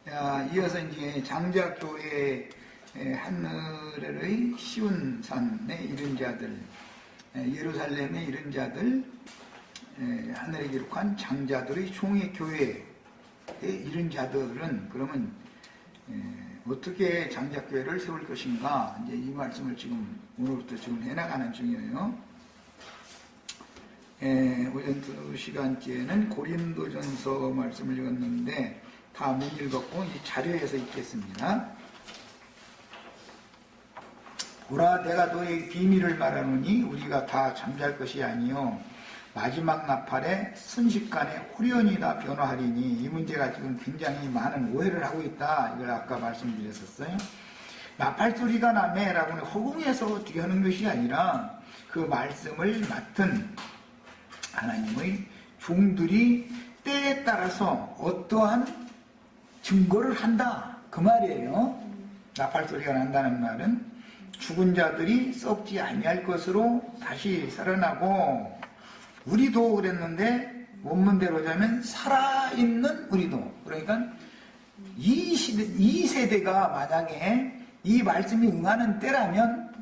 이어서 이제 장자교회 하늘의 시온 산에 이른 자들, 예루살렘에 이른 자들, 하늘에 기록한 장자들의 총회 교회에 이른 자들은 그러면 어떻게 장자교회를 세울 것인가, 이제 이 말씀을 지금 오늘부터 지금 해나가는 중이에요. 오전 2시간째는 고린도전서 말씀을 읽었는데 다 못 읽었고 이 자료에서 읽겠습니다. 보라, 내가 너의 비밀을 말하노니 우리가 다 잠잘 것이 아니요 마지막 나팔에 순식간에 홀연히 다 변화하리니. 이 문제가 지금 굉장히 많은 오해를 하고 있다. 이걸 아까 말씀드렸었어요. 나팔 소리가 나매라고 하는 허공에서 어떻게 하는 것이 아니라 그 말씀을 맡은 하나님의 종들이 때에 따라서 어떠한 증거를 한다, 그 말이에요. 나팔 소리가 난다는 말은 죽은 자들이 썩지 아니할 것으로 다시 살아나고, 우리도 그랬는데 원문대로 자면 살아있는 우리도, 그러니까 이 세대가 만약에 이 말씀이 응하는 때라면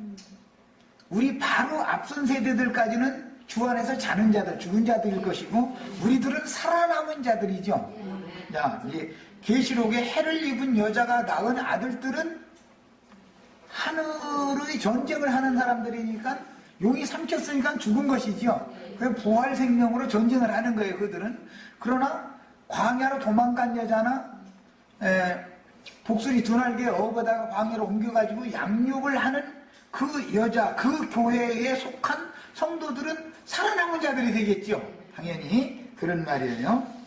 우리 바로 앞선 세대들까지는 주 안에서 자는 자들, 죽은 자들일 것이고 우리들은 살아남은 자들이죠. 자, 이제 계시록에 해를 입은 여자가 낳은 아들들은 하늘의 전쟁을 하는 사람들이니까 용이 삼켰으니까 죽은 것이죠. 그 부활 생명으로 전쟁을 하는 거예요, 그들은. 그러나 광야로 도망간 여자나 복술이 두 날개 업어다가 광야로 옮겨가지고 양육을 하는 그 여자, 그 교회에 속한 성도들은 살아남은 자들이 되겠죠. 당연히 그런 말이에요.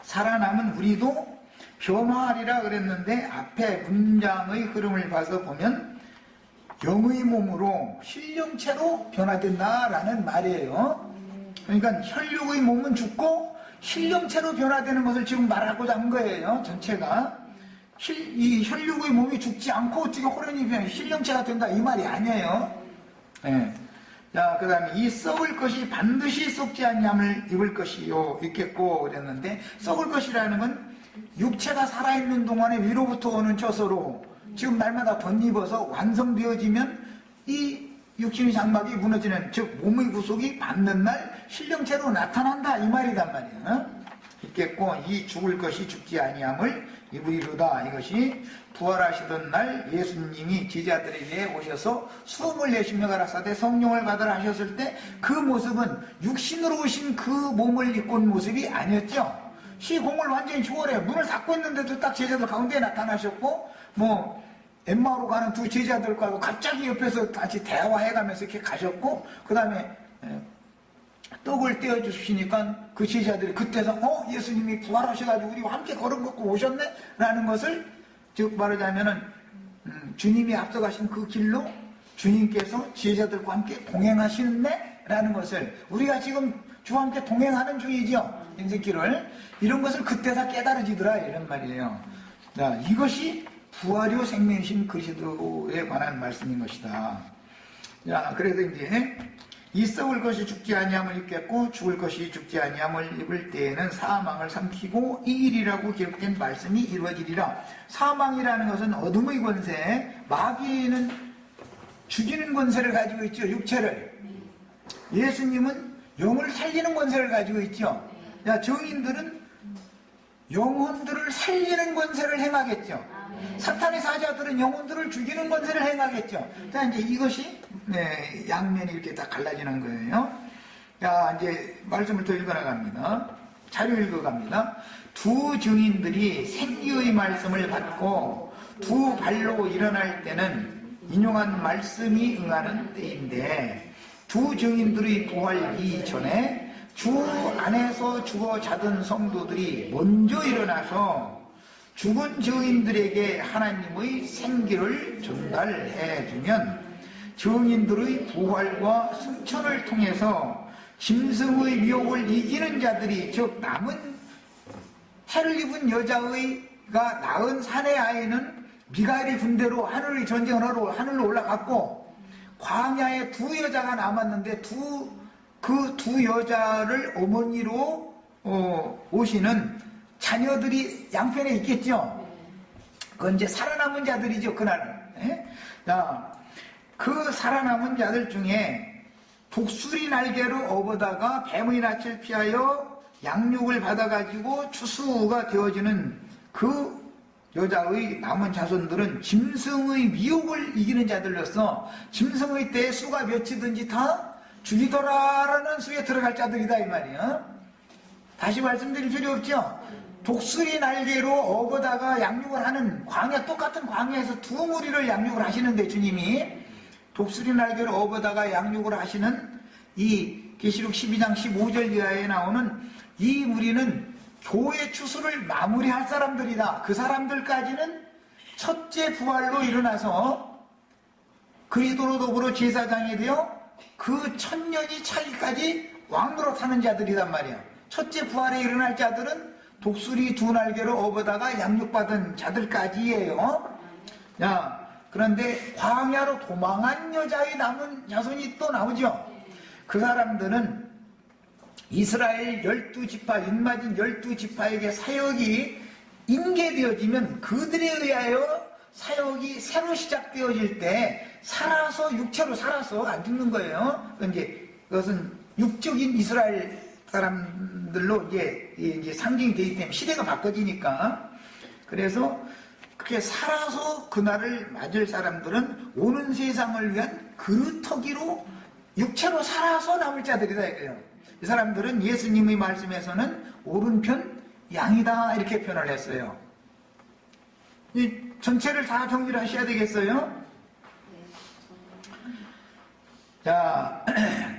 살아남은 우리도 변화하리라 그랬는데 앞에 문장의 흐름을 봐서 보면 영의 몸으로 신령체로 변화된다라는 말이에요. 그러니까 혈육의 몸은 죽고 신령체로 변화되는 것을 지금 말하고자 한 거예요. 전체가. 이 혈육의 몸이 죽지 않고 어떻게 호련히 신령체가 된다, 이 말이 아니에요. 자, 그 다음에 이 썩을 것이 반드시 썩지 아니함을 입을 것이요 있겠고 그랬는데, 썩을 것이라는 건 육체가 살아있는 동안에 위로부터 오는 처소로 지금 날마다 덧입어서 완성되어지면 이 육신의 장막이 무너지는, 즉 몸의 구속이 받는 날 신령체로 나타난다, 이 말이단 말이에요. 있겠고, 이 죽을 것이 죽지 아니함을 입으리로다. 이것이 부활하시던 날 예수님이 제자들에게 오셔서 수험을 내시며 가라사대 성령을 받으라 하셨을 때 그 모습은 육신으로 오신 그 몸을 입고 온 모습이 아니었죠. 시공을 완전히 초월해 문을 닫고 있는데도 딱 제자들 가운데 나타나셨고, 엠마오로 가는 두 제자들과 갑자기 옆에서 같이 대화해가면서 이렇게 가셨고, 그 다음에 떡을 떼어주시니까 그 제자들이 그때서 예수님이 부활하셔가지고 우리와 함께 걸음 걷고 오셨네? 라는 것을, 즉 말하자면은 주님이 앞서가신 그 길로 주님께서 제자들과 함께 동행하시네? 라는 것을, 우리가 지금 주와 함께 동행하는 중이죠, 인생길을. 이런 것을 그때서 깨달아지더라, 이런 말이에요. 자, 이것이 부활이요 생명이신 그리스도에 관한 말씀인 것이다. 자, 그래서 이제 이 썩을 것이 죽지 아니함을 입겠고 죽을 것이 죽지 아니함을 입을 때에는 사망을 삼키고 이 일이라고 기록된 말씀이 이루어지리라. 사망이라는 것은 어둠의 권세, 마귀는 죽이는 권세를 가지고 있죠, 육체를. 예수님은 영을 살리는 권세를 가지고 있죠. 자, 정인들은 영혼들을 살리는 권세를 행하겠죠. 사탄의 사자들은 영혼들을 죽이는 권세를 행하겠죠. 자, 이제 이것이 양면이 이렇게 다 갈라지는 거예요. 자, 이제 말씀을 더 읽어나갑니다. 자료 읽어갑니다. 두 증인들이 생기의 말씀을 받고 두 발로 일어날 때는 인용한 말씀이 응하는 때인데, 두 증인들의 부활 이전에 주 안에서 죽어 자던 성도들이 먼저 일어나서 죽은 증인들에게 하나님의 생기를 전달해 주면 증인들의 부활과 승천을 통해서 짐승의 미혹을 이기는 자들이, 즉 남은 해를 입은 여자가 낳은 사내 아이는 미가엘의 군대로 하늘의 전쟁을 하러 하늘로 올라갔고, 광야에 두 여자가 남았는데 그 두 여자를 어머니로 오시는 자녀들이 양편에 있겠죠. 그건 이제 살아남은 자들이죠, 그날은. 예? 자, 그 살아남은 자들 중에 독수리 날개로 업어다가 뱀의 낯을 피하여 양육을 받아가지고 추수가 되어지는 그 여자의 남은 자손들은 짐승의 미혹을 이기는 자들로서 짐승의 때에 수가 몇이든지 다 죽이더라라는 수에 들어갈 자들이다, 이 말이야. 다시 말씀드릴 필요 없죠. 독수리 날개로 업어다가 양육을 하는 광야, 똑같은 광야에서 두 무리를 양육을 하시는데, 주님이 독수리 날개로 업어다가 양육을 하시는 이 계시록 12장 15절 이하에 나오는 이 무리는 교회 추수를 마무리할 사람들이다. 그 사람들까지는 첫째 부활로 일어나서 그리스도로 더불어 제사장이 되어 그 천년이 차기까지 왕노릇 하는 자들이란 말이야. 첫째 부활에 일어날 자들은 독수리 두 날개로 업어다가 양육받은 자들까지예요. 자, 그런데 광야로 도망한 여자의 남은 자손이 또 나오죠. 그 사람들은 이스라엘 12지파, 인마진 12지파에게 사역이 인계되어지면 그들에 의하여 사역이 새로 시작되어질 때 살아서, 육체로 살아서 안 죽는 거예요. 그것은 육적인 이스라엘 사람들로 이제 상징이 되기 때문에 시대가 바꿔지니까. 그래서 그렇게 살아서 그날을 맞을 사람들은 오는 세상을 위한 그루터기로 육체로 살아서 남을 자들이다 이거예요. 이 사람들은 예수님의 말씀에서는 오른편 양이다 이렇게 표현을 했어요. 이 전체를 다 정리를 하셔야 되겠어요. 자,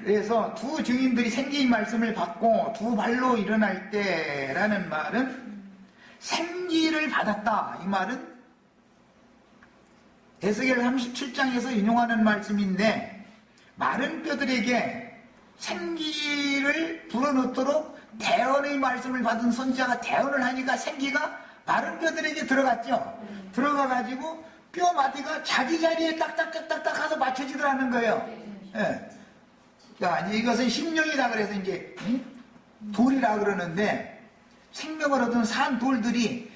그래서 두 증인들이 생기의 말씀을 받고 두 발로 일어날 때라는 말은 생기를 받았다. 이 말은 에스겔 37장에서 인용하는 말씀인데, 마른 뼈들에게 생기를 불어넣도록 대언의 말씀을 받은 선지자가 대언을 하니까 생기가 마른 뼈들에게 들어갔죠. 들어가가지고 뼈 마디가 자기 자리에 딱딱딱딱 하서 맞춰지더라는 거예요. 예. 자, 이제 이것은 심령이라 그래서 이제 돌이라 그러는데, 생명을 얻은 산 돌들이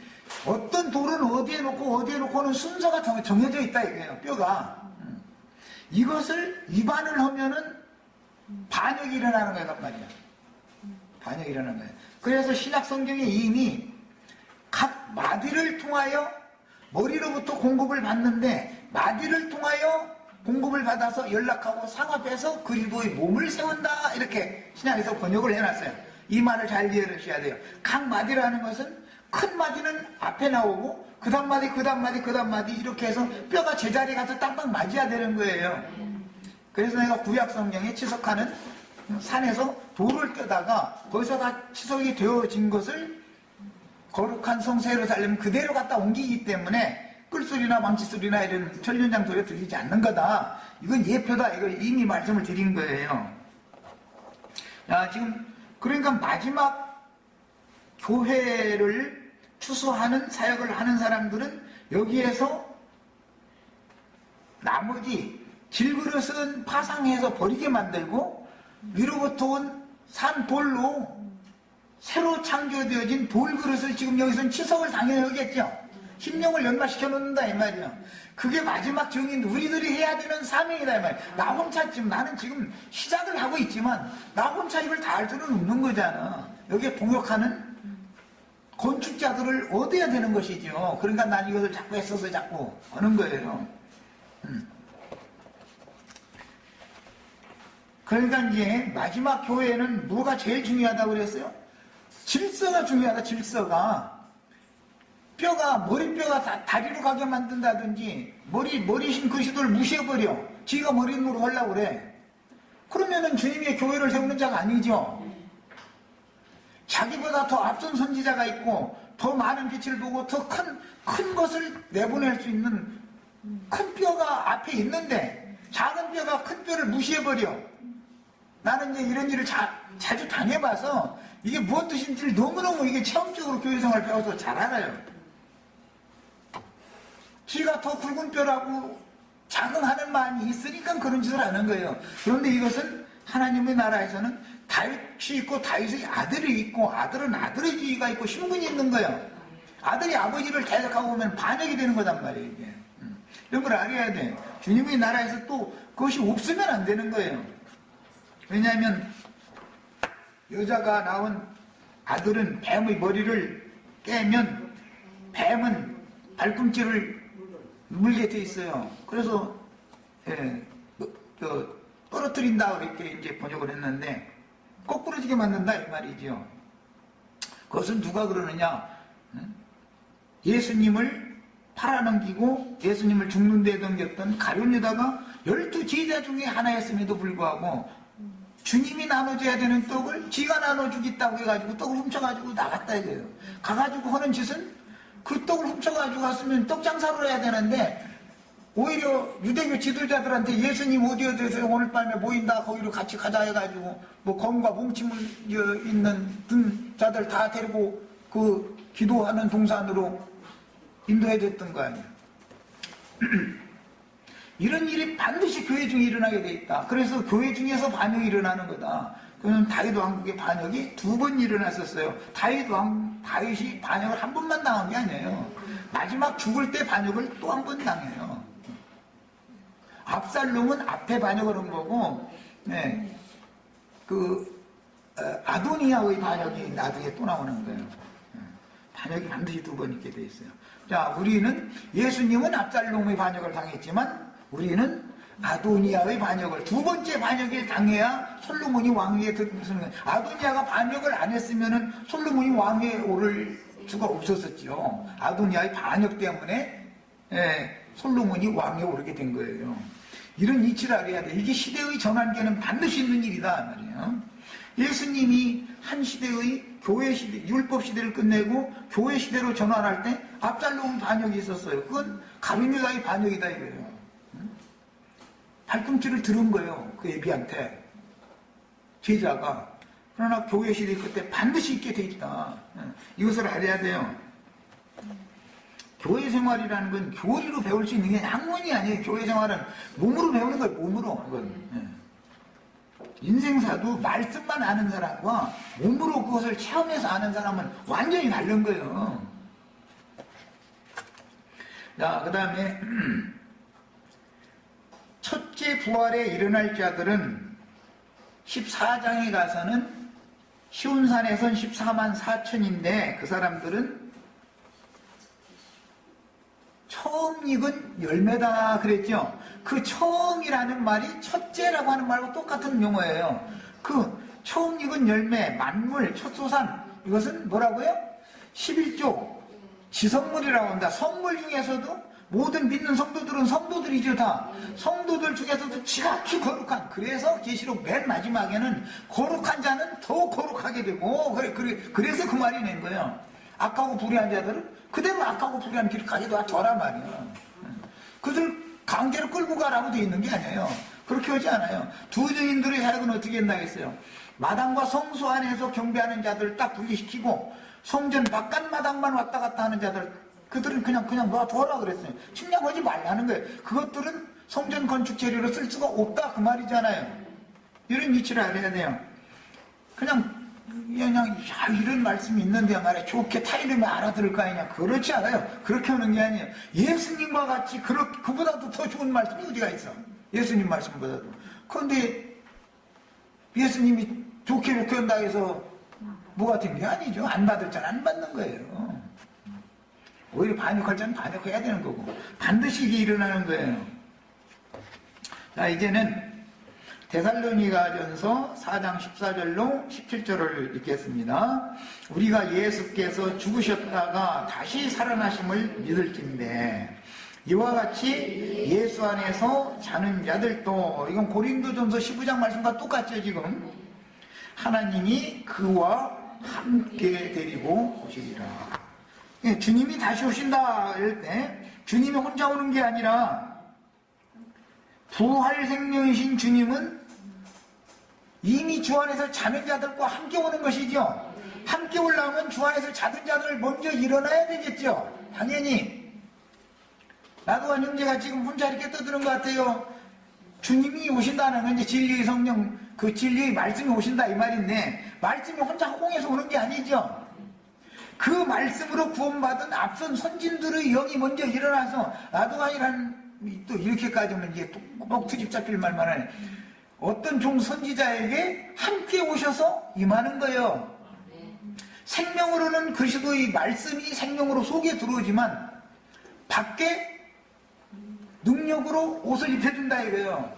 어떤 돌은 어디에 놓고 하는 순서가 정해져 있다 이거예요. 뼈가. 이것을 위반을 하면은 반역이 일어나는 거란 말이야. 반역이 일어나는 거예요. 그래서 신약 성경에 이미 각 마디를 통하여 머리로부터 공급을 받는데, 마디를 통하여 공급을 받아서 연락하고 상합해서 그리스도의 몸을 세운다, 이렇게 신약에서 번역을 해놨어요. 이 말을 잘 이해하셔야 돼요. 각 마디라는 것은 큰 마디는 앞에 나오고 그 다음 마디, 그 다음 마디, 그 다음 마디 이렇게 해서 뼈가 제자리에 가서 딱딱 맞아야 되는 거예요. 그래서 내가 구약 성경에 치석하는 산에서 돌을 떼다가 거기서 다 치석이 되어진 것을 거룩한 성서 예루살렘 그대로 갖다 옮기기 때문에 끌소리나 망치소리나 이런 천년장 소리가 들리지 않는 거다. 이건 예표다. 이걸 이미 말씀을 드린 거예요. 자, 지금 그러니까 마지막 교회를 추수하는 사역을 하는 사람들은 여기에서 나머지 질그릇은 파상해서 버리게 만들고 위로부터 온 산돌로 새로 창조되어진 돌그릇을 지금 여기서는 치석을 당연히 하겠죠. 심령을 연마시켜 놓는다 이 말이야. 그게 마지막 정인 우리들이 해야 되는 사명이다 이 말이야. 나 혼자 지금 나는 지금 시작을 하고 있지만 나 혼자 이걸 다 할 수는 없는 거잖아. 여기에 동역하는 건축자들을 얻어야 되는 것이죠. 그러니까 난 이것을 자꾸 애써서 자꾸 하는 거예요. 그러니까 이제 마지막 교회에는 뭐가 제일 중요하다고 그랬어요? 질서가 중요하다. 질서가. 머리뼈가 다리로 가게 만든다든지 머리신 그리스도를 무시해버려. 지가 머리로 하려고 그래. 그러면은 주님의 교회를 세우는 자가 아니죠. 자기보다 더 앞선 선지자가 있고 더 많은 빛을 보고 더 큰 것을 내보낼 수 있는 큰 뼈가 앞에 있는데 작은 뼈가 큰 뼈를 무시해버려. 나는 이제 이런 일을 자주 당해봐서 이게 무엇 뜻인지를 너무너무 이게 체험적으로 교회생활을 배워서 잘 알아요. 지가 더 굵은 뼈라고 자긍하는 마음이 있으니까 그런 짓을 하는 거예요. 그런데 이것은 하나님의 나라에서는 다윗이 있고 다윗의 아들이 있고 아들은 아들의 지위가 있고 신분이 있는 거예요. 아들이 아버지를 대적하고 오면 반역이 되는 거단 말이에요. 이게. 이런 걸 알아야 돼. 주님의 나라에서 또 그것이 없으면 안 되는 거예요. 왜냐하면 여자가 낳은 아들은 뱀의 머리를 깨면 뱀은 발꿈치를 물게 돼 있어요. 그래서 떨어뜨린다 이렇게 이제 번역을 했는데 거꾸로지게 만든다 이 말이죠. 그것은 누가 그러느냐? 예수님을 팔아넘기고 예수님을 죽는 데 넘겼던 가룟 유다가 12제자 중에 하나였음에도 불구하고 주님이 나눠줘야 되는 떡을 지가 나눠주겠다고 해가지고 떡을 훔쳐가지고 나갔다 이거예요. 가가지고 하는 짓은 그 떡을 훔쳐가지고 갔으면 떡 장사를 해야 되는데 오히려 유대교 지도자들한테 예수님 어디에 대해서 오늘 밤에 모인다 거기로 같이 가자 해가지고 뭐 검과 뭉침을 있는 든 자들 다 데리고 그 기도하는 동산으로 인도해줬던 거 아니에요. 이런 일이 반드시 교회 중에 일어나게 돼 있다. 그래서 교회 중에서 반역이 일어나는 거다. 그러면 다윗 왕국의 반역이 2번 일어났었어요. 다윗이 반역을 한 번만 당한 게 아니에요. 마지막 죽을 때 반역을 또 한 번 당해요. 압살롬은 앞에 반역을 한 거고, 아도니아의 반역이 나중에 또 나오는 거예요. 반역이 반드시 2번 있게 돼 있어요. 자, 우리는 예수님은 압살롬의 반역을 당했지만 우리는 아도니아의 반역을 2번째 반역을 당해야 솔로몬이 왕위에 들어서는 거예요. 아도니아가 반역을 안 했으면은 솔로몬이 왕위에 오를 수가 없었었죠. 아도니아의 반역 때문에 솔로몬이 왕위에 오르게 된 거예요. 이런 이치를 알아야 돼. 이게 시대의 전환기에는 반드시 있는 일이다 말이에요. 예수님이 한 시대의 교회 시대, 율법 시대를 끝내고 교회 시대로 전환할 때 압살롬 반역이 있었어요. 그건 가룟 유다의 반역이다 이거예요. 발꿈치를 들은 거예요. 그 애비한테. 제자가. 그러나 교회 시대 그때 반드시 있게 돼 있다. 이것을 알아야 돼요. 교회 생활이라는 건 교리로 배울 수 있는 게 학문이 아니에요. 교회 생활은 몸으로 배우는 거예요. 몸으로. 그건. 인생사도 말씀만 아는 사람과 몸으로 그것을 체험해서 아는 사람은 완전히 다른 거예요. 자, 그 다음에 첫째 부활에 일어날 자들은 14장에 가서는 시온산에선 14만 4천인데 그 사람들은 처음 익은 열매다 그랬죠. 그 처음이라는 말이 첫째라고 하는 말과 똑같은 용어예요. 그 처음 익은 열매, 만물, 첫소산 이것은 뭐라고요? 11조 지성물이라고 합니다. 성물 중에서도 모든 믿는 성도들은 성도들이죠. 다 성도들 중에서도 지각히 거룩한, 그래서 계시록 맨 마지막에는 거룩한 자는 더 거룩하게 되고 그래서 그 말이 낸 거예요. 악하고 불의한 자들은 그대로 악하고 불의한 길을 가게 놔둬라 말이에요. 그들 강제로 끌고 가라고 되어 있는 게 아니에요. 그렇게 하지 않아요. 두 증인들의 사역은 어떻게 했나 했어요. 마당과 성소 안에서 경배하는 자들 딱 분리시키고 성전 바깥 마당만 왔다 갔다 하는 자들 그들은 그냥 놔둬라 그랬어요. 침략하지 말라는 거예요. 그것들은 성전 건축 재료로 쓸 수가 없다 그 말이잖아요. 이런 이치를 알아야 돼요. 그냥 이런 말씀이 있는데 말이야 좋게 타이르면 알아들을 거 아니냐. 그렇지 않아요. 그렇게 하는 게 아니에요. 예수님과 같이 그보다도 더 좋은 말씀이 어디가 있어. 예수님 말씀보다도. 그런데 예수님이 좋게 한다 해서 뭐가 된 게 아니죠. 안 받을 자는 안 받는 거예요. 오히려 반역할 자는 반역해야 되는 거고 반드시 이게 일어나는 거예요. 자, 이제는 데살로니가전서 4장 14절로 17절을 읽겠습니다. 우리가 예수께서 죽으셨다가 다시 살아나심을 믿을진대 이와 같이 예수 안에서 자는 자들도, 이건 고린도전서 15장 말씀과 똑같죠. 지금 하나님이 그와 함께 데리고 오시리라. 주님이 다시 오신다 할 때 주님이 혼자 오는 게 아니라 부활 생명이신 주님은 이미 주 안에서 자는 자들과 함께 오는 것이죠. 함께 오려면 주 안에서 자는 자들 먼저 일어나야 되겠죠. 당연히 나도 한 형제가 지금 혼자 이렇게 떠드는 것 같아요. 주님이 오신다는 건 이제 진리의 성령, 그 진리의 말씀이 오신다 이 말인데, 말씀이 혼자 허공에서 오는 게 아니죠. 그 말씀으로 구원받은 앞선 선진들의 영이 먼저 일어나서, 아도가이란, 또 이렇게까지 하면 이제 꼭 투집 잡힐 말만 하네. 어떤 종 선지자에게 함께 오셔서 임하는 거예요. 생명으로는 그리스도의 말씀이 생명으로 속에 들어오지만, 밖에 능력으로 옷을 입혀준다 이거예요.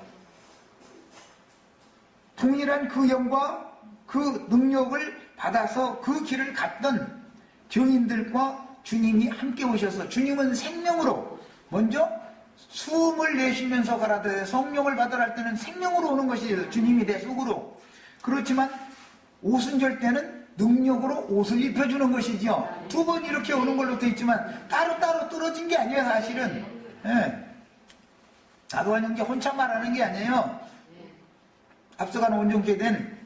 동일한 그 영과 그 능력을 받아서 그 길을 갔던 증인들과 주님이 함께 오셔서, 주님은 생명으로 먼저 숨을 내쉬면서 가라되 성령을 받으라 할 때는 생명으로 오는 것이에요. 주님이 내 속으로. 그렇지만 오순절 때는 능력으로 옷을 입혀주는 것이죠. 두 번 이렇게 오는 걸로 되어 있지만 따로따로 떨어진 게 아니에요, 사실은. 예. 사도한 형제 혼자 말하는 게 아니에요. 앞서간 온전케 된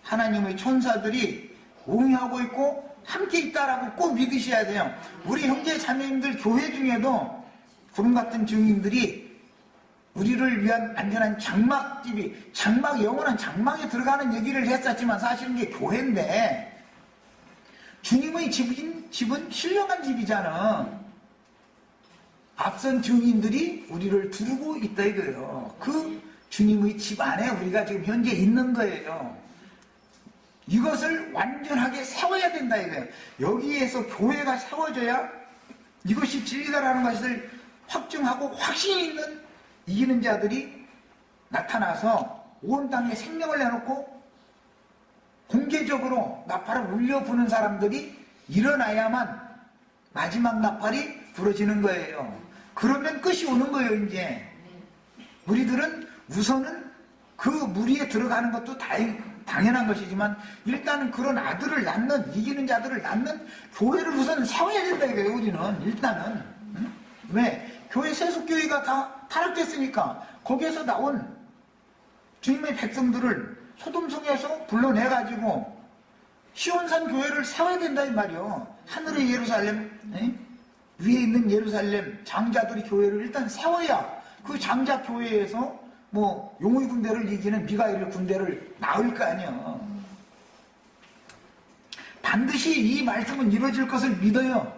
하나님의 천사들이 옹이하고 있고 함께 있다라고 꼭 믿으셔야 돼요. 우리 형제 자매님들 교회 중에도 구름 같은 증인들이 우리를 위한 안전한 장막집이, 장막, 영원한 장막에 들어가는 얘기를 했었지만 사실은 이게 교회인데, 주님의 집은 신령한 집이잖아. 앞선 증인들이 우리를 두르고 있다 이거예요. 그 주님의 집 안에 우리가 지금 현재 있는 거예요. 이것을 완전하게 세워야 된다 이거예요. 여기에서 교회가 세워져야 이것이 진리다라는 것을 확증하고 확신 있는 이기는 자들이 나타나서 온 땅에 생명을 내놓고 공개적으로 나팔을 울려부는 사람들이 일어나야만 마지막 나팔이 부러지는 거예요. 그러면 끝이 오는 거예요. 이제 우리들은 우선은 그 무리에 들어가는 것도 당연한 것이지만, 일단은 그런 아들을 낳는, 이기는 자들을 낳는 교회를 우선 세워야 된다 이거예요. 우리는 일단은. 응? 왜? 교회 세속교회가 다 타락됐으니까 거기에서 나온 주님의 백성들을 소돔성에서 불러내가지고 시온산 교회를 세워야 된다 이 말이요. 하늘의 예루살렘, 위에 있는 예루살렘 장자들이 교회를 일단 세워야 그 장자 교회에서 뭐 용의 군대를 이기는 미가엘의 군대를 낳을 거 아니야. 반드시 이 말씀은 이루어질 것을 믿어요.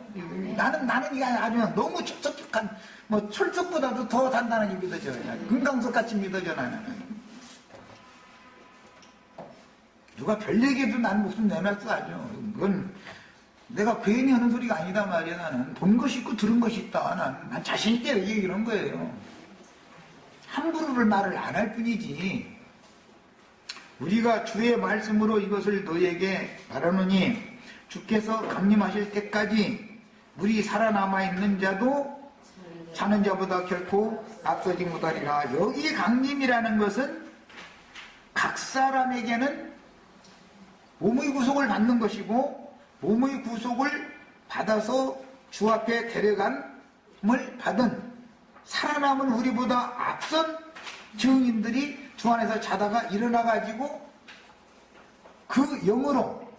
나는 이게 아주 너무 촉촉한, 뭐 철석보다도 더 단단하게 믿어져요. 금강석 같이 믿어져 나는. 누가 별 얘기해도 난 목숨 내놨어 아주. 그건 내가 괜히 하는 소리가 아니다 말이야. 나는 본 것이 있고 들은 것이 있다. 난 자신 있게 얘기를 한 거예요. 함부로 말을 안 할 뿐이지. 우리가 주의 말씀으로 이것을 너희에게 말하노니, 주께서 강림하실 때까지 우리 살아남아 있는 자도 자는 자보다 결코 앞서지 못하리라. 여기 강림이라는 것은 각 사람에게는 몸의 구속을 받는 것이고, 몸의 구속을 받아서 주 앞에 데려감을 받은 살아남은 우리보다 앞선 증인들이 주 안에서 자다가 일어나가지고 그 영으로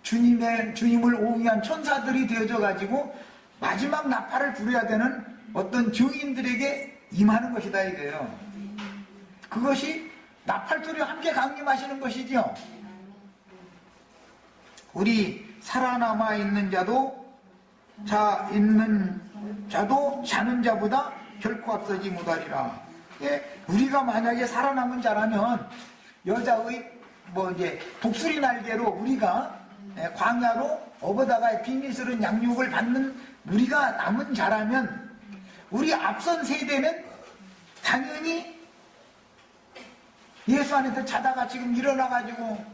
주님을 옹이한 천사들이 되어져가지고 마지막 나팔을 부려야 되는 어떤 증인들에게 임하는 것이다 이거예요. 그것이 나팔소리와 함께 강림하시는 것이죠. 우리 살아남아 있는 자도 자는 자보다 결코 앞서지 못하리라. 우리가 만약에 살아남은 자라면 여자의 독수리 날개로 우리가 광야로 어버다가 비밀스러운 양육을 받는 우리가 남은 자라면, 우리 앞선 세대는 당연히 예수 안에서 자다가 지금 일어나가지고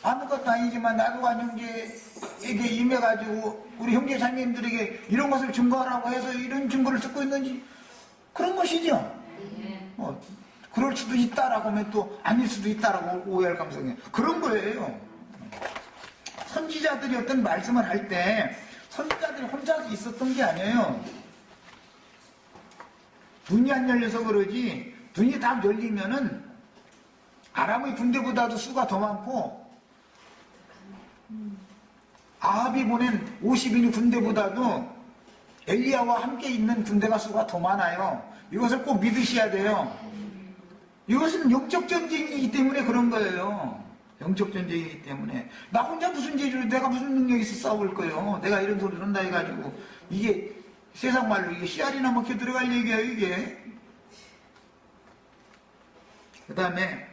아무것도 아니지만 나도가 형제에게 임해가지고 우리 형제 자매님들에게 이런 것을 증거하라고 해서 이런 증거를 듣고 있는지, 그런 것이죠. 그럴 수도 있다라고 하면 또 아닐 수도 있다라고 오해할 가능성이, 그런 거예요. 선지자들이 어떤 말씀을 할 때 선지자들이 혼자 있었던 게 아니에요. 눈이 안 열려서 그러지, 눈이 다 열리면은 아람의 군대보다도 수가 더 많고, 아합이 보낸 50인의 군대보다도 엘리야와 함께 있는 군대가 수가 더 많아요. 이것을 꼭 믿으셔야 돼요. 이것은 영적 전쟁이기 때문에 그런 거예요. 영적 전쟁이기 때문에. 나 혼자 무슨 재주로 내가 무슨 능력이 있어 싸울 거예요. 내가 이런 소리를 한다 해가지고 이게 세상 말로 이게 씨알이나 먹혀 들어갈 얘기예요, 이게. 그 다음에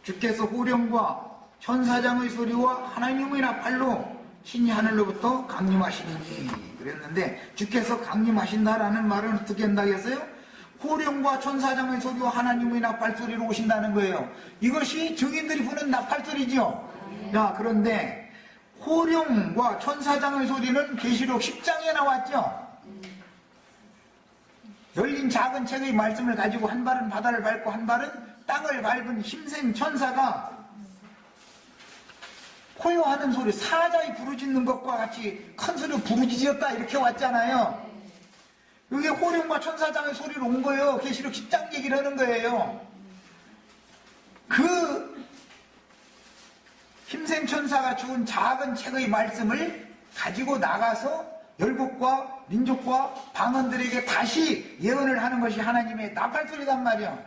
주께서 호령과 천사장의 소리와 하나님의 나팔로 신이 하늘로부터 강림하시니 그랬는데, 주께서 강림하신다라는 말은 어떻게 한다겠어요? 호령과 천사장의 소리와 하나님의 나팔 소리로 오신다는 거예요. 이것이 증인들이 부는 나팔 소리죠. 자, 그런데 호령과 천사장의 소리는 계시록 10장에 나왔죠. 열린 작은 책의 말씀을 가지고 한 발은 바다를 밟고 한 발은 땅을 밟은 힘센 천사가 포효하는 소리, 사자의 부르짖는 것과 같이 큰 소리로 부르짖었다 이렇게 왔잖아요. 이게 호령과 천사장의 소리로 온 거예요. 계시록 10장 얘기를 하는 거예요. 그 힘센 천사가 주은 작은 책의 말씀을 가지고 나가서 열국과 민족과 방언들에게 다시 예언을 하는 것이 하나님의 나팔소리단 말이야.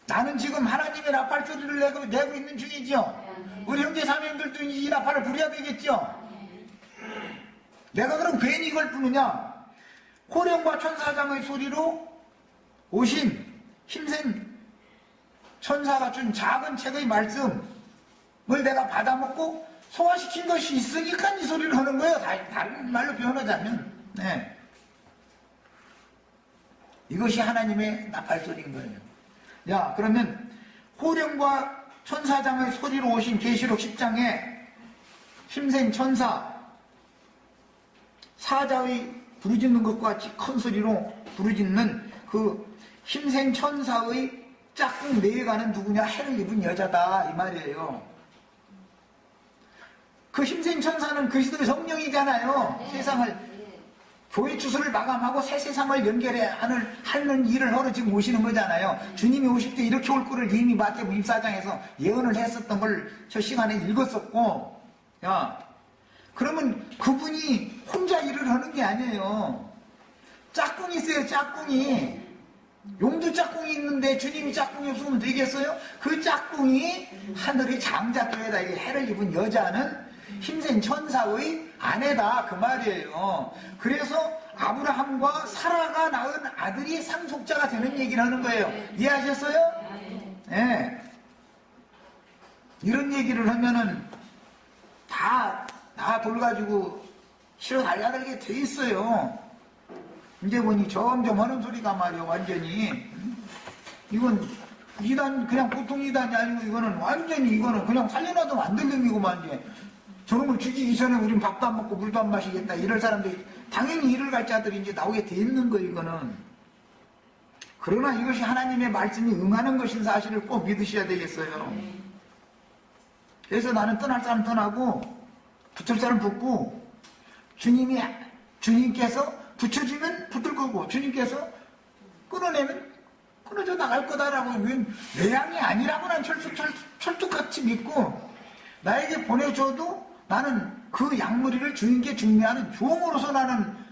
나는 지금 하나님의 나팔소리를 내고 있는 중이죠. 우리 형제 자매들도 이 나팔을 부려야 되겠죠. 내가 그럼 괜히 이걸 부르냐? 호령과 천사장의 소리로 오신 힘센 천사가 준 작은 책의 말씀을 내가 받아먹고 소화시킨 것이 있으니까 이 소리를 하는 거예요. 다른 말로 표현하자면. 네. 이것이 하나님의 나팔소리인 거예요. 야, 그러면 호령과 천사장의 소리로 오신 계시록 10장에 힘센 천사, 사자의 부르짖는 것과 같이 큰 소리로 부르짖는 그 힘센 천사의 짝꿍 내외가는 누구냐? 해를 입은 여자다 이 말이에요. 그 힘센 천사는 그리스도의 성령이잖아요. 세상을 교회 추수를 마감하고 새 세상을 연결해 하는 일을 하러 지금 오시는 거잖아요. 주님이 오실 때 이렇게 올 거를 이미 마태복음 24장에서 예언을 했었던 걸 저 시간에 읽었었고, 야, 그러면 그분이 혼자 일을 하는 게 아니에요. 짝꿍이 있어요, 짝꿍이. 용두 짝꿍이 있는데 주님이 짝꿍이 없으면 되겠어요? 그 짝꿍이 하늘의 장자교회다. 이 해를 입은 여자는 힘센 천사의 아내다 그 말이에요. 그래서 아브라함과 사라가 낳은 아들이 상속자가 되는 얘기를 하는 거예요. 이해하셨어요? 네. 이런 얘기를 하면은 다 돌가지고 실어 달라들게 돼 있어요. 이제 보니 점점 하는 소리가 말이야. 완전히 이건 이단, 그냥 보통 이단이 아니고 이거는 완전히 이거는 그냥 살려놔도 안 될 놈이고만. 이제 저놈을 죽이기 전에 우린 밥도 안 먹고 물도 안 마시겠다 이럴 사람들이 당연히 이를 갈 자들이 이제 나오게 돼 있는 거예요. 이거는. 그러나 이것이 하나님의 말씀이 응하는 것인 사실을 꼭 믿으셔야 되겠어요. 그래서 나는 떠날 사람 떠나고 붙을 사람 붙고, 주님께서 붙여주면 붙을 거고 주님께서 끊어내면 끊어져 나갈 거다라고 외양이 아니라고 난 철쭉같이 믿고, 나에게 보내줘도 나는 그 양무리를 주님께 중매하는 종으로서 나는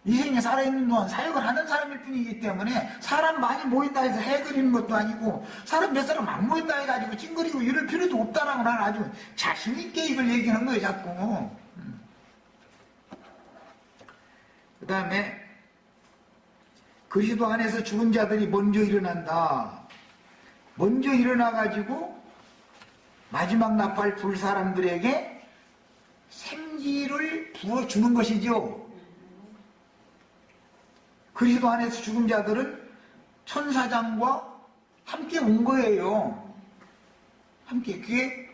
이 생에 살아있는 동안 사역을 하는 사람일 뿐이기 때문에, 사람 많이 모인다 해서 해 그리는 것도 아니고 사람 몇 사람 안 모인다 해가지고 찡그리고 이럴 필요도 없다라고 나는 아주 자신있게 이걸 얘기하는 거예요 자꾸. 그 다음에 그리스도 안에서 죽은 자들이 먼저 일어난다. 먼저 일어나가지고 마지막 나팔 불 사람들에게 생기를 부어주는 것이죠. 그리스도 안에서 죽은 자들은 천사장과 함께 온 거예요. 함께. 그게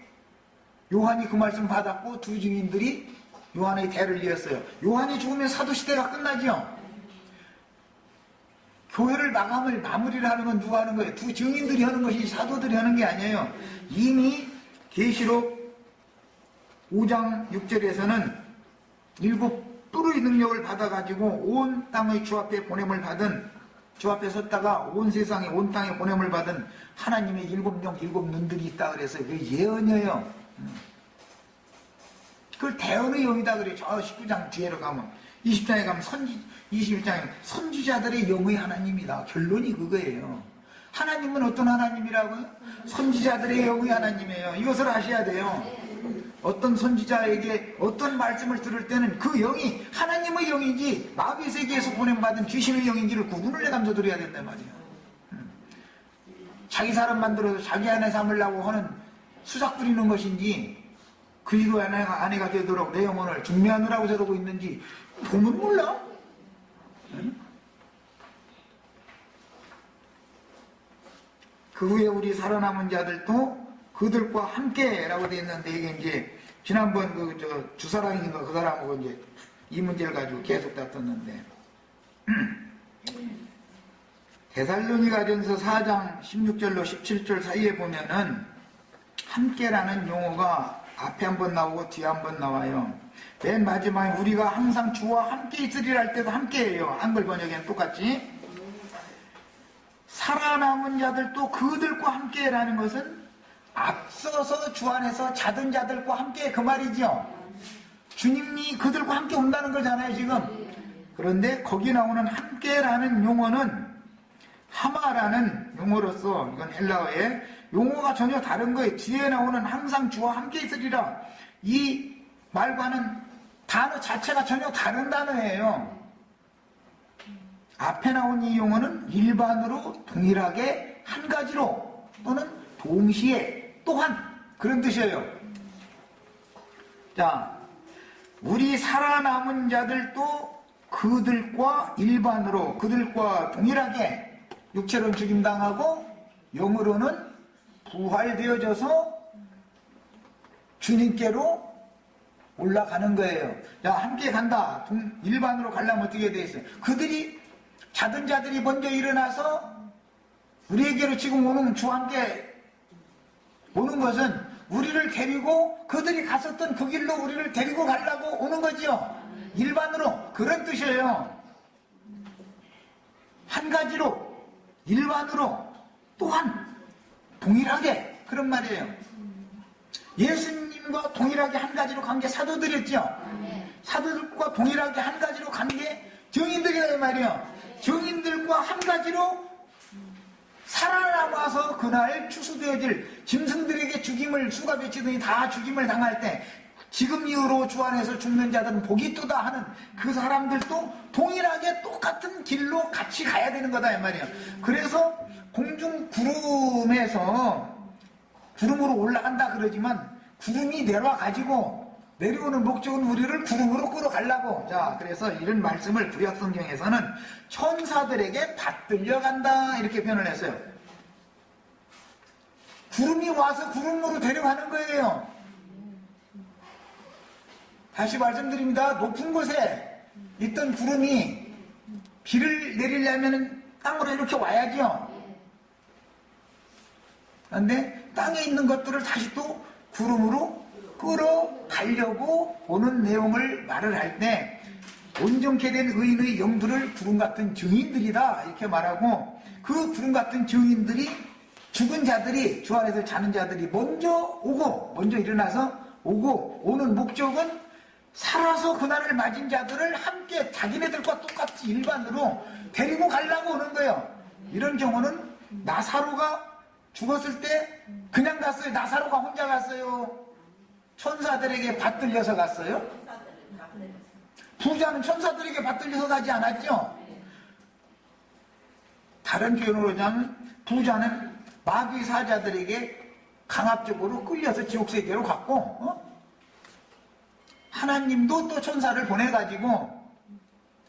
요한이 그 말씀 받았고 두 증인들이 요한의 대를 이었어요. 요한이 죽으면 사도시대가 끝나죠. 교회를 마무리를 하는 건 누가 하는 거예요? 두 증인들이 하는 것이 사도들이 하는 게 아니에요. 이미 계시록 5장 6절에서는 7뿔의 능력을 받아가지고 온 땅의 주 앞에 보냄을 받은, 주 앞에 섰다가 온 세상에 온 땅에 보냄을 받은 하나님의 7영 7눈들이 있다 그래서 그게 예언이에요. 그걸 대언의 영이다 그래. 저 19장 뒤에로 가면 20장에 가면 21장에 선지자들의 영의 하나님이다. 결론이 그거예요. 하나님은 어떤 하나님이라고요? 선지자들의 영의 하나님이에요. 이것을 아셔야 돼요. 어떤 선지자에게 어떤 말씀을 들을 때는 그 영이 하나님의 영인지 마귀 세계에서 보냄받은 귀신의 영인지를 구분을 해가면서 드려야 된단 말이에요. 자기 사람 만들어서 자기 안에 삼으려고 하는 수작 부리는 것인지 그리고 아내가 되도록 내 영혼을 중매하느라고 저러고 있는지 보면 몰라. 그 후에 우리 살아남은 자들도 그들과 함께라고 되어 있는데 이게 이제 지난번 주사랑인가 그 사람하고 이제 이 문제를 가지고 계속 다퉜는데 데살로니가전서 4장 16절로 17절 사이에 보면은 함께라는 용어가 앞에 한번 나오고 뒤에 한번 나와요. 맨 마지막에 우리가 항상 주와 함께 있으리라 할 때도 함께예요. 한글 번역에는 똑같이. 살아남은 자들도 그들과 함께라는 것은 앞서서 주 안에서 자던 자들과 함께 그 말이죠. 주님이 그들과 함께 온다는 거잖아요 지금. 그런데 거기 나오는 함께라는 용어는 하마라는 용어로서 이건 헬라어의 용어가 전혀 다른 거예요. 뒤에 나오는 항상 주와 함께 있으리라 이 말과는 단어 자체가 전혀 다른 단어예요. 앞에 나온 이 용어는 일반으로 동일하게 한 가지로 또는 동시에 또한 그런 뜻이에요. 자, 우리 살아남은 자들도 그들과 일반으로 그들과 동일하게 육체로는 죽임당하고 영으로는 부활되어져서 주님께로 올라가는 거예요. 자, 함께 간다. 일반으로 가려면 어떻게 돼 있어요? 그들이 자던 자들이 먼저 일어나서 우리에게로 지금 오는 주와 함께 오는 것은 우리를 데리고 그들이 갔었던 그 길로 우리를 데리고 가려고 오는 거죠. 일반으로 그런 뜻이에요. 한 가지로 일반으로 또한 동일하게 그런 말이에요. 예수님과 동일하게 한 가지로 간 게 사도들이었죠. 사도들과 동일하게 한 가지로 간 게 증인들이다 이 말이에요. 증인들과 한 가지로 살아남아서 그날 추수되어질 짐승들에게 죽임을 수가 외치더니 다 죽임을 당할 때 지금 이후로 주 안에서 죽는 자들은 복이 있도다 하는 그 사람들도 동일하게 똑같은 길로 같이 가야 되는 거다 이 말이에요. 그래서 공중 구름에서 구름으로 올라간다 그러지만 구름이 내려와 가지고 내려오는 목적은 우리를 구름으로 끌어가려고. 자, 그래서 이런 말씀을 구약성경에서는 천사들에게 받들려 간다 이렇게 표현을 했어요. 구름이 와서 구름으로 데려가는 거예요. 다시 말씀드립니다. 높은 곳에 있던 구름이 비를 내리려면 땅으로 이렇게 와야죠. 그런데 땅에 있는 것들을 다시 또 구름으로 끌어가려고 오는 내용을 말을 할 때 온전케 된 의인의 영들을 구름 같은 증인들이다 이렇게 말하고 그 구름 같은 증인들이 죽은 자들이 주 안에서 자는 자들이 먼저 일어나서 오는 목적은 살아서 그날을 맞은 자들을 함께 자기네들과 똑같이 일반으로 데리고 가려고 오는 거예요. 이런 경우는 나사로가 죽었을 때 그냥 갔어요. 나사로가 혼자 갔어요. 천사들에게 받들려서 갔어요. 부자는 천사들에게 받들려서 가지 않았죠. 다른 표현으로 하자면 부자는 마귀 사자들에게 강압적으로 끌려서 지옥세계로 갔고 하나님도 또 천사를 보내가지고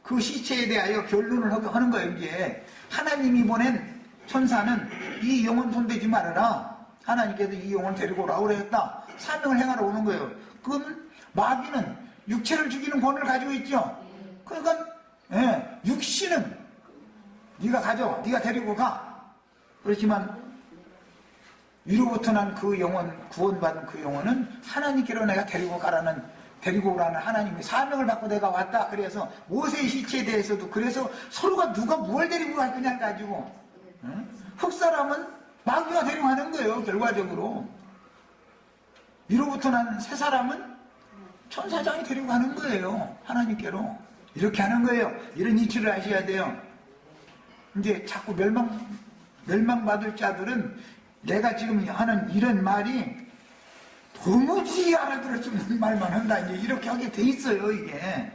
그 시체에 대하여 결론을 하는 거예요. 이제 하나님이 보낸 천사는 이 영혼 손대지 말아라. 하나님께서 이 영혼을 데리고 오라고 그랬다. 사명을 행하러 오는 거예요. 그건 마귀는 육체를 죽이는 권을 가지고 있죠. 그러니까 육신은 네가 가져, 네가 데리고 가. 그렇지만 위로부터 난 그 영혼, 구원받은 그 영혼은 하나님께로 내가 데리고 오라는 하나님의 사명을 받고 내가 왔다. 그래서 모세의 시체에 대해서도 그래서 서로가 누가 뭘 데리고 갈 거냐 가지고 흑사람은 마귀가 데려가는 거예요. 결과적으로 위로부터 난 새 사람은 천사장이 데리고 가는 거예요. 하나님께로. 이렇게 하는 거예요. 이런 이치를 아셔야 돼요. 이제 자꾸 멸망받을 자들은 내가 지금 하는 이런 말이 도무지 알아들을 수 없는 말만 한다. 이제 이렇게 하게 돼 있어요, 이게.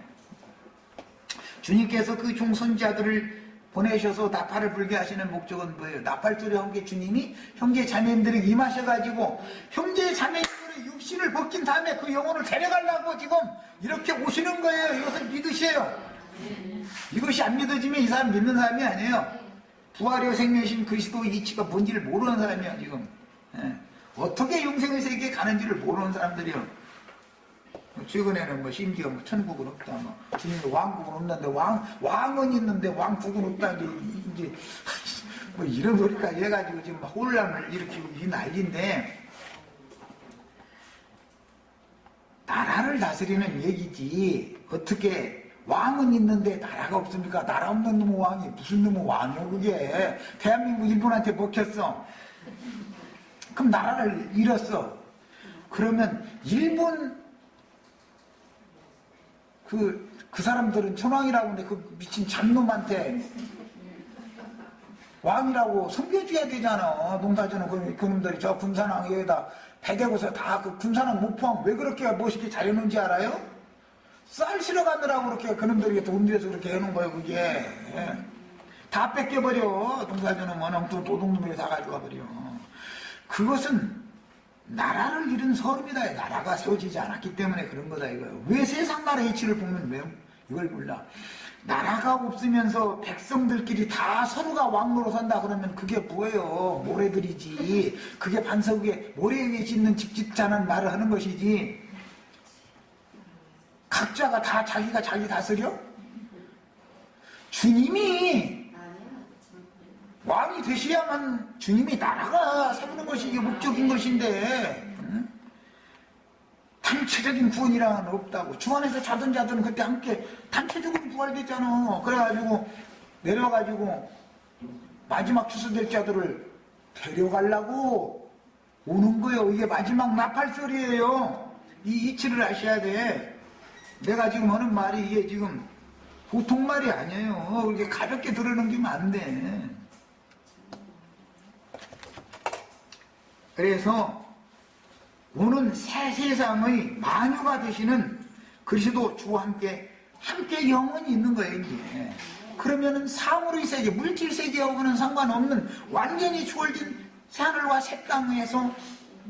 주님께서 그 종선자들을 보내셔서 나팔을 불게 하시는 목적은 뭐예요? 나팔소리와 함께 주님이 형제 자매님들에게 임하셔가지고 형제 자매님들의 육신을 벗긴 다음에 그 영혼을 데려가려고 지금 이렇게 오시는 거예요. 이것을 믿으세요. 이것이 안 믿어지면 이 사람 믿는 사람이 아니에요. 부활의 생명이신 그리스도의 이치가 뭔지를 모르는 사람이야 지금. 예. 어떻게 영생의 세계에 가는지를 모르는 사람들이요. 최근에는 뭐 심지어 뭐 천국은 없다, 뭐 주님의 왕국은 없는데 왕은 있는데 왕국은 없다, 이제 뭐 이런 소리까지 해가지고 지금 혼란을 일으키고 이 난리인데, 나라를 다스리는 얘기지 어떻게 왕은 있는데 나라가 없습니까? 나라 없는 놈의 왕이 무슨 놈의 왕이야 그게. 대한민국 일본한테 먹혔어. 그럼 나라를 잃었어. 그러면 일본 그 사람들은 천왕이라고 하는데 그 미친 잡놈한테 왕이라고 섬겨줘야 되잖아. 농사지는 그놈들이 저 군산항 여기다 배대고서 다 그 군산항 목포항 왜 그렇게 멋있게 잘해놓은지 알아요? 쌀 실어 가느라고 그렇게 그놈들이 돈 들여서 그렇게 해놓은 거예요 그게. 예. 다 뺏겨버려. 농사지는 엉뚱 도둑놈들이 다 가져가 버려. 그것은 나라를 잃은 서름이다. 나라가 세워지지 않았기 때문에 그런 거다 이거예요. 왜 세상 나라의 이치를 보면 왜 이걸 몰라? 나라가 없으면서 백성들끼리 다 서로가 왕노로 산다 그러면 그게 뭐예요? 모래들이지. 그게 반석 위에 모래 위에 짓는 집 짓자는 말을 하는 것이지. 각자가 다 자기가 자기 다스려? 주님이 왕이 되셔야만 주님이 나라가 세우는 것이 이게 목적인 것인데, 응? 단체적인 구원이랑은 없다고. 주 안에서 자던 자들은 그때 함께 단체적으로 부활됐잖아. 그래가지고 내려가지고 마지막 추수될 자들을 데려가려고 오는 거예요. 이게 마지막 나팔소리예요. 이 이치를 아셔야 돼. 내가 지금 하는 말이 이게 지금 보통 말이 아니에요. 그렇게 가볍게 들어넘기면 안 돼. 그래서 오는 새 세상의 만유가 되시는 그리스도 주와 함께 영원히 있는 거예요, 이제. 그러면은 사물의 세계, 물질 세계하고는 상관없는 완전히 추월된 새하늘과 새 땅에서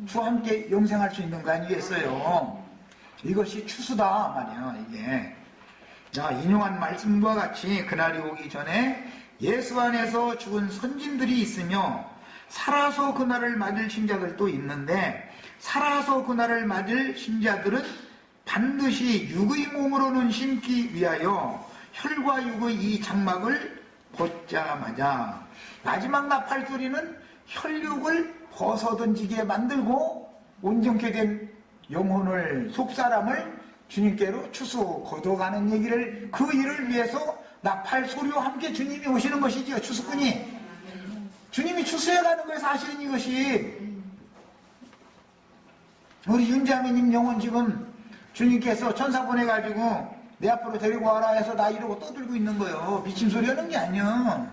주와 함께 영생할 수 있는 거 아니겠어요? 이것이 추수다 말이야, 이게. 자, 인용한 말씀과 같이 그날이 오기 전에 예수 안에서 죽은 선진들이 있으며 살아서 그날을 맞을 신자들도 있는데, 살아서 그날을 맞을 신자들은 반드시 육의 몸으로는 심기 위하여 혈과 육의 이 장막을 벗자마자, 마지막 나팔소리는 혈육을 벗어던지게 만들고 온전케 된 영혼을, 속사람을 주님께로 추수 거둬가는 얘기를, 그 일을 위해서 나팔소리와 함께 주님이 오시는 것이지요. 추수꾼이 주님이 추수해가는 거에 사실은 이것이. 우리 윤자매님 영혼 지금 주님께서 천사 보내가지고 내 앞으로 데리고 와라 해서 나 이러고 떠들고 있는 거예요. 미친 소리 하는 게 아니야.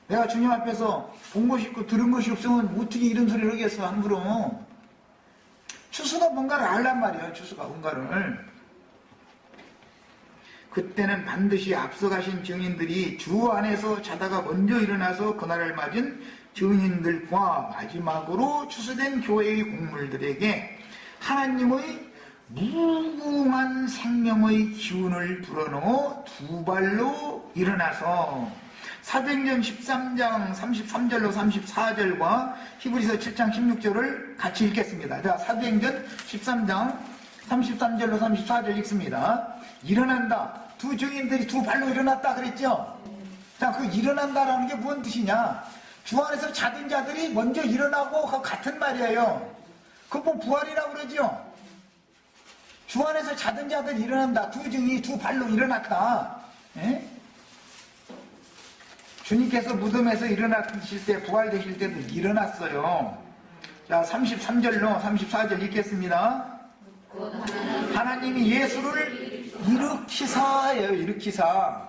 내가 주님 앞에서 본 것이 있고 들은 것이 없으면 어떻게 이런 소리를 하겠어, 함부로. 추수가 뭔가를 알란 말이에요. 추수가 뭔가를. 그때는 반드시 앞서가신 증인들이 주 안에서 자다가 먼저 일어나서 그날을 맞은 증인들과 마지막으로 추수된 교회의 공물들에게 하나님의 무궁한 생명의 기운을 불어넣어 두 발로 일어나서, 사도행전 13장 33절로 34절과 히브리서 7장 16절을 같이 읽겠습니다. 자, 사도행전 13장 33절로 34절 읽습니다. 일어난다. 두 증인들이 두 발로 일어났다 그랬죠? 자, 그 일어난다라는 게 무슨 뜻이냐? 주 안에서 자던 자들이 먼저 일어나고 그 같은 말이에요. 그거 뭐 부활이라고 그러죠? 주 안에서 자던 자들이 일어난다. 두 증이 두 발로 일어났다. 에? 주님께서 무덤에서 일어나실 때, 부활되실 때도 일어났어요. 자, 33절로 34절 읽겠습니다. 하나님이 예수를 일으키사예요. 일으키사.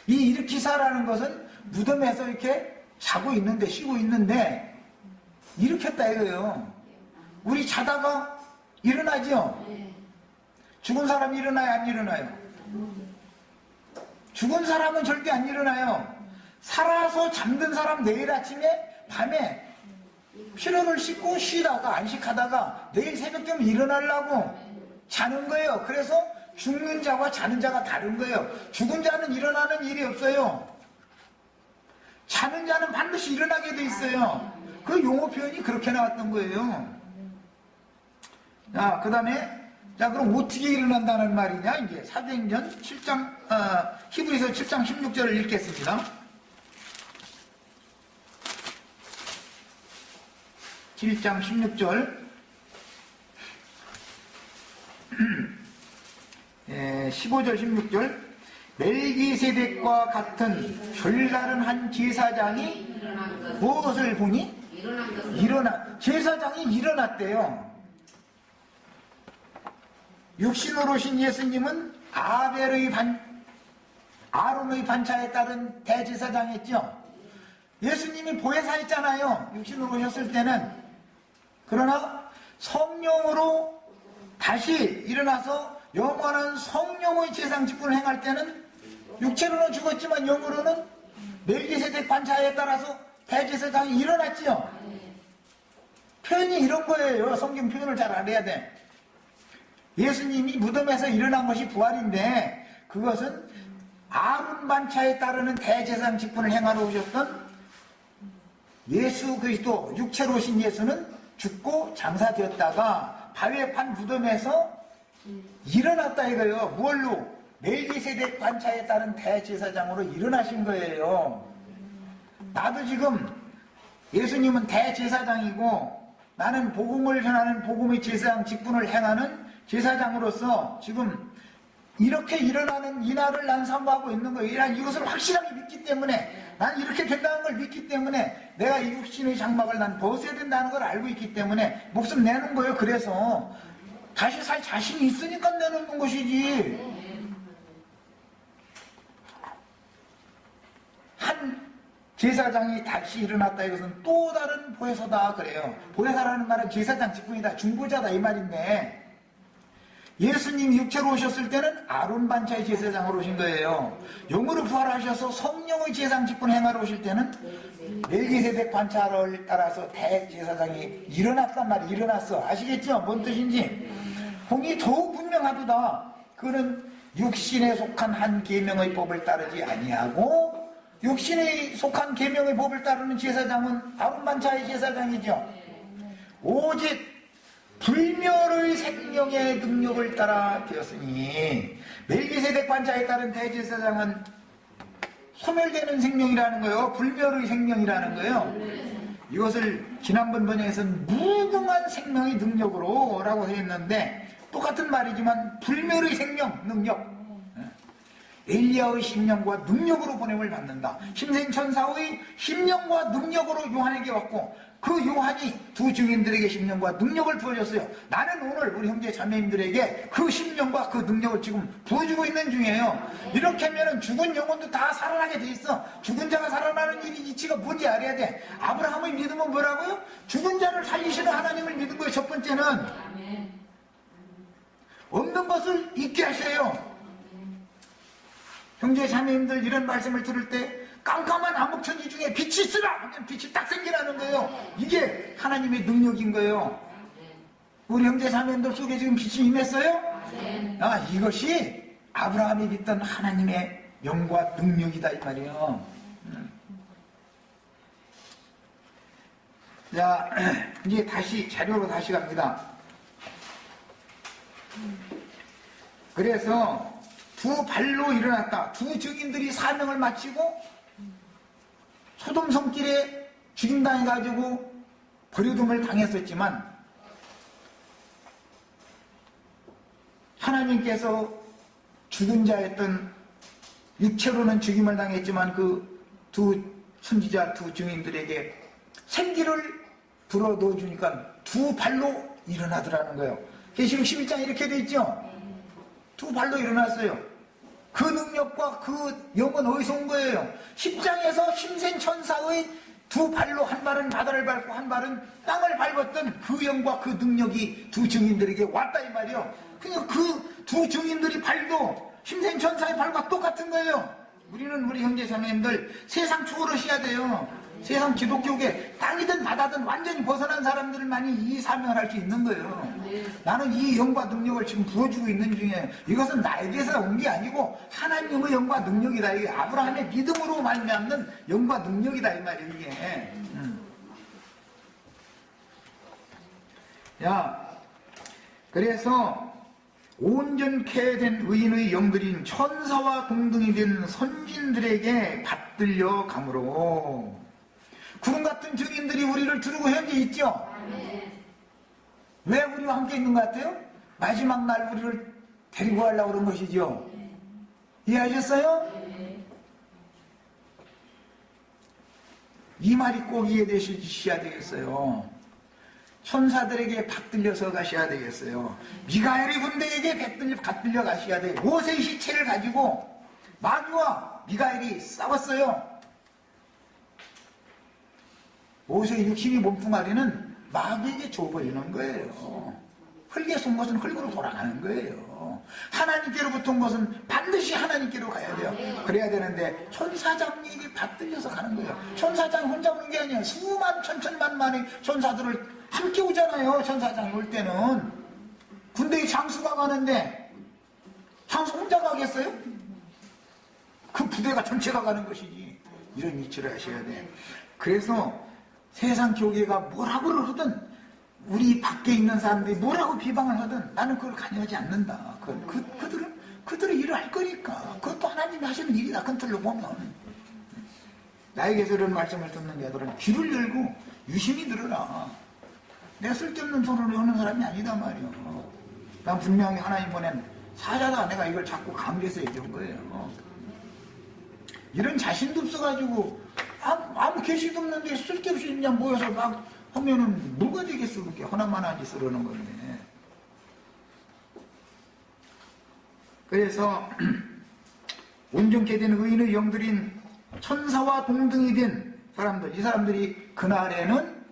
이 일으키사라는 것은 무덤에서 이렇게 자고 있는데, 쉬고 있는데 일으켰다 이거예요. 우리 자다가 일어나죠? 죽은 사람이 일어나요? 안 일어나요? 죽은 사람은 절대 안 일어나요. 살아서 잠든 사람 내일 아침에 밤에 피로를 씻고 쉬다가 안식하다가 내일 새벽쯤 일어나려고 자는 거예요. 그래서 죽는 자와 자는 자가 다른 거예요. 죽은 자는 일어나는 일이 없어요. 자는 자는 반드시 일어나게 돼 있어요. 그 용어 표현이 그렇게 나왔던 거예요. 자, 그 다음에 자, 그럼 어떻게 일어난다는 말이냐? 이제 사도행전 7장, 히브리서 7장 16절을 읽겠습니다. 7장 16절. 15절 16절. 멜기세덱과 같은 별다른 한 제사장이 무엇을 보니? 제사장이 일어났대요. 육신으로 오신 예수님은 아론의 반차에 따른 대제사장이었죠. 예수님이 보혜사였잖아요. 육신으로 오셨을 때는. 그러나 성령으로 다시 일어나서 영원한 성령의 제사장 직분을 행할 때는 육체로는 죽었지만 영으로는 멜기세덱 반차에 따라서 대제사장이 일어났지요. 표현이 이런 거예요. 성경 표현을 잘 알아야 돼. 예수님이 무덤에서 일어난 것이 부활인데 그것은 아론 반차에 따르는 대제사장 직분을 행하러 오셨던 예수 그리스도 육체로 오신 예수는 죽고 장사되었다가 바위판 무덤에서 일어났다 이거예요. 뭘로? 멜기세덱 반차에 따른 대제사장으로 일어나신 거예요. 나도 지금 예수님은 대제사장이고 나는 복음을 전하는 복음의 제사장 직분을 행하는 제사장으로서 지금 이렇게 일어나는 이날을 난 사모하고 있는 거예요. 난 이것을 확실하게 믿기 때문에, 난 이렇게 된다는 걸 믿기 때문에 내가 이 육신의 장막을 난 벗어야 된다는 걸 알고 있기 때문에 목숨 내는 거예요. 그래서 다시 살 자신이 있으니까 내놓는 것이지. 한 제사장이 다시 일어났다 이것은 또 다른 보혜사다 그래요. 보혜사라는 말은 제사장 직분이다, 중보자다 이 말인데, 예수님이 육체로 오셨을 때는 아론 반차의 제사장으로 오신 거예요. 영으로 부활하셔서 성령의 제사장 직분 행하러 오실 때는 멜기세덱 반차를 따라서 대제사장이 일어났단 말이에요. 일어났어. 아시겠죠? 뭔 뜻인지. 공이 더욱 분명하도다. 그는 육신에 속한 한 계명의 법을 따르지 아니하고, 육신에 속한 계명의 법을 따르는 제사장은 아론 반차의 제사장이죠. 오직 불멸의 생명의 능력을 따라 되었으니, 멜기세덱 반차에 따른 대제사장은 소멸되는 생명이라는 거예요. 불멸의 생명이라는 거예요. 이것을 지난번 번역에서는 무궁한 생명의 능력으로 라고 했는데 똑같은 말이지만 불멸의 생명, 능력, 엘리야의 심령과 능력으로 보냄을 받는다. 심생천사의 심령과 능력으로 요한에게 왔고, 그 요한이 두 증인들에게 심령과 능력을 부어줬어요. 나는 오늘 우리 형제 자매님들에게 그 심령과 그 능력을 지금 부어주고 있는 중이에요. 이렇게 하면 죽은 영혼도 다 살아나게 돼 있어. 죽은 자가 살아나는 일이 이치가 뭔지 알아야 돼. 아브라함의 믿음은 뭐라고요? 죽은 자를 살리시는 하나님을 믿은 거예요. 첫 번째는 없는 것을 있게 하셔요. 형제 자매님들 이런 말씀을 들을 때 깜깜한 암흑천지 중에 빛이 있으라! 빛이 딱 생기라는 거예요. 이게 하나님의 능력인 거예요. 우리 형제 자매님들 속에 지금 빛이 임했어요? 아, 이것이 아브라함이 믿던 하나님의 영과 능력이다 이 말이에요. 자, 이제 다시 자료로 다시 갑니다. 그래서 두 발로 일어났다. 두 증인들이 사명을 마치고 소돔 성길에 죽임당해가지고 버려둠을 당했었지만, 하나님께서 죽은 자였던, 육체로는 죽임을 당했지만 그 두 선지자 두 증인들에게 생기를 불어 넣어주니까 두 발로 일어나더라는 거예요. 계시록 11장 이렇게 돼 있죠. 두 발로 일어났어요. 그 능력과 그 영은 어디서 온 거예요? 10장에서 힘센 천사의 두 발로 한 발은 바다를 밟고 한 발은 땅을 밟았던 그 영과 그 능력이 두 증인들에게 왔다 이 말이요. 그러니까 그 두 증인들이 발도 힘센 천사의 발과 똑같은 거예요. 우리는 우리 형제 자매님들 세상 초월하셔야 돼요. 세상 기독교계 땅이든 바다든 완전히 벗어난 사람들만이 이 사명을 할 수 있는 거예요. 나는 이 영과 능력을 지금 부어주고 있는 중에 이것은 나에게서 온 게 아니고 하나님의 영과 능력이다. 이게 아브라함의 믿음으로 말미암는 영과 능력이다 이 말이에요. 이게. 야, 그래서 온전케 된 의인의 영들인 천사와 동등이 된 선진들에게 받들려 가므로 구름 같은 증인들이 우리를 두르고 현재 있죠? 왜 우리와 함께 있는 것 같아요? 마지막 날 우리를 데리고 가려고 그런 것이죠. 이해하셨어요? 이 말이 꼭 이해되셔야 되겠어요. 천사들에게 받들려서 가셔야 되겠어요. 미가엘의 군대에게 받들려 가셔야 돼요. 모세의 시체를 가지고 마귀와 미가엘이 싸웠어요. 모세의 육신이 몸뚱아리는 마귀에게 줘버리는 거예요. 흙에 쏜 것은 흙으로 돌아가는 거예요. 하나님께로부터 온 것은 반드시 하나님께로 가야 돼요. 그래야 되는데 천사장에게 받들려서 가는 거예요. 천사장 혼자 오는 게 아니에요. 수만 천천만만의 천사들을 함께 오잖아요. 천사장이 올 때는 군대의 장수가 가는데 장수 혼자 가겠어요? 그 부대가 전체가 가는 것이지. 이런 이치를 하셔야 돼요. 그래서 세상 교계가 뭐라고 하든 우리 밖에 있는 사람들이 뭐라고 비방을 하든 나는 그걸 관여하지 않는다. 그들은 일을 할 거니까. 그것도 하나님이 하시는 일이다. 큰 틀로 보면. 나에게서 이런 말씀을 듣는 자들은 귀를 열고 유심히 들으라. 내가 쓸데없는 소리를 하는 사람이 아니다 말이요. 난 분명히 하나님 보낸 사자다. 내가 이걸 자꾸 강조해서 얘기한 거예요. 이런 자신도 없어가지고 아무 계시도 없는데 쓸데없이 그냥 모여서 막 하면은 뭐가 되겠어. 그렇게 허나만한 짓을 하는 건데. 그래서 온전케 된 의인의 영들인 천사와 동등이 된 사람들, 이 사람들이 그날에는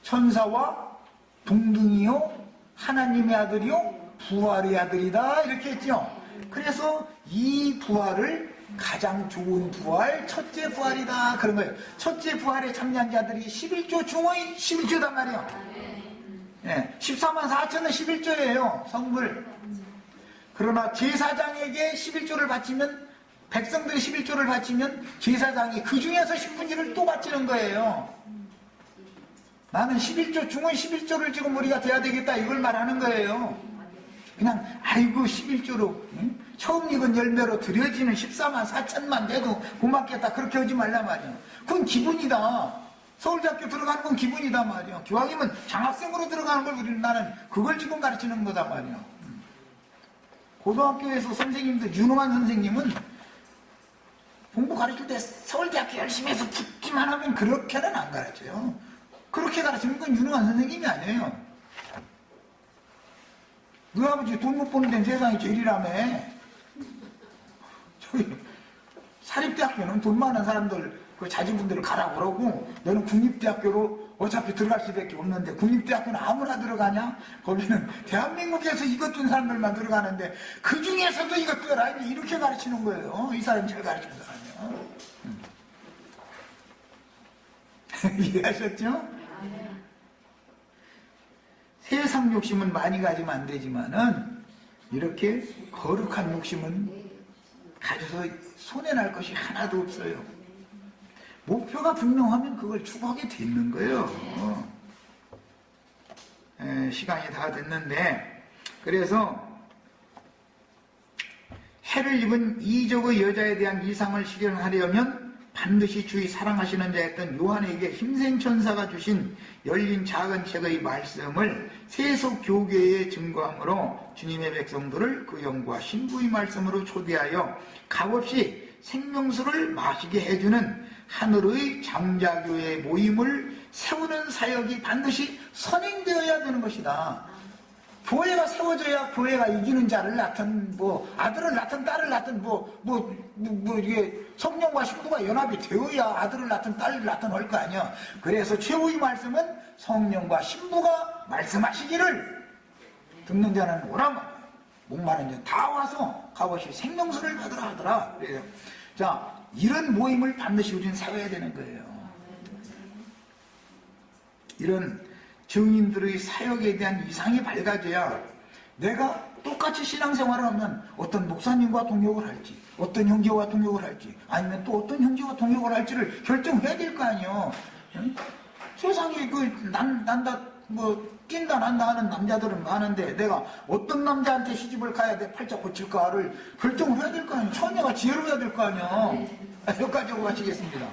천사와 동등이요 하나님의 아들이요 부활의 아들이다 이렇게 했죠. 그래서 이 부활을 가장 좋은 부활, 첫째 부활이다 그런 거예요. 첫째 부활에 참여한 자들이 11조 중의 11조단 말이에요. 14만 4천은 11조예요. 성물. 그러나 제사장에게 11조를 바치면, 백성들이 11조를 바치면 제사장이 그 중에서 10분지를 또 바치는 거예요. 나는 11조 중의 11조를 지금 우리가 돼야 되겠다 이걸 말하는 거예요. 그냥 아이고 11조로 처음 익은 열매로 드려지는 14만 4천만 돼도 고맙겠다 그렇게 하지 말란 말이야. 그건 기분이다. 서울대학교 들어가는 건 기분이다 말이야. 기왕이면 장학생으로 들어가는 걸 나는 그걸 지금 가르치는 거다 말이야. 고등학교에서 선생님들 유능한 선생님은 공부 가르칠 때 서울대학교 열심히 해서 붙기만 하면 그렇게는 안 가르쳐요. 그렇게 가르치는 건 유능한 선생님이 아니에요. 너희 아버지 돈 못 버는 데는 세상이 제일이라며. 저기 사립대학교는 돈 많은 사람들 그 자제분들을 가라고 그러고 너는 국립대학교로 어차피 들어갈 수밖에 없는데 국립대학교는 아무나 들어가냐? 거기는 대한민국에서 이것 준 사람들만 들어가는데 그 중에서도 이것 들어라 이렇게 가르치는 거예요. 이 사람이 잘 가르치는 사람이요. 이해하셨죠? 세상 욕심은 많이 가지면 안 되지만은 이렇게 거룩한 욕심은 가져서 손해날 것이 하나도 없어요. 목표가 분명하면 그걸 추구하게 되는 거예요. 시간이 다 됐는데 그래서 해를 입은 이적의 여자에 대한 이상을 실현하려면 반드시 주의 사랑하시는 자였던 요한에게 힘센 천사가 주신 열린 작은 책의 말씀을 세속 교계에 증거함으로 주님의 백성들을 그 영과 신부의 말씀으로 초대하여 값없이 생명수를 마시게 해주는 하늘의 장자교의 모임을 세우는 사역이 반드시 선행되어야 되는 것이다. 교회가 세워져야 교회가 이기는 자를 낳든 뭐 아들을 낳든 딸을 낳든 이게 성령과 신부가 연합이 되어야 아들을 낳든 딸을 낳든 할 거 아니야. 그래서 최후의 말씀은 성령과 신부가 말씀하시기를 듣는 자는 오라, 목마른 자 다 와서 값없이 생명수를 받으라 하더라. 그래요. 자, 이런 모임을 반드시 우리는 세워야 되는 거예요. 이런 증인들의 사역에 대한 이상이 밝아져야 내가 똑같이 신앙생활을 하면 어떤 목사님과 동역을 할지, 어떤 형제와 동역을 할지, 아니면 또 어떤 형제와 동역을 할지를 결정해야 될 거 아니에요. 응? 세상에 낀다 난다 하는 남자들은 많은데 내가 어떤 남자한테 시집을 가야 돼 팔자 고칠까를 결정을 해야 될 거 아니에요. 처녀가 지혜로워야 될 거 아니에요. 여기까지 하고 마치겠습니다.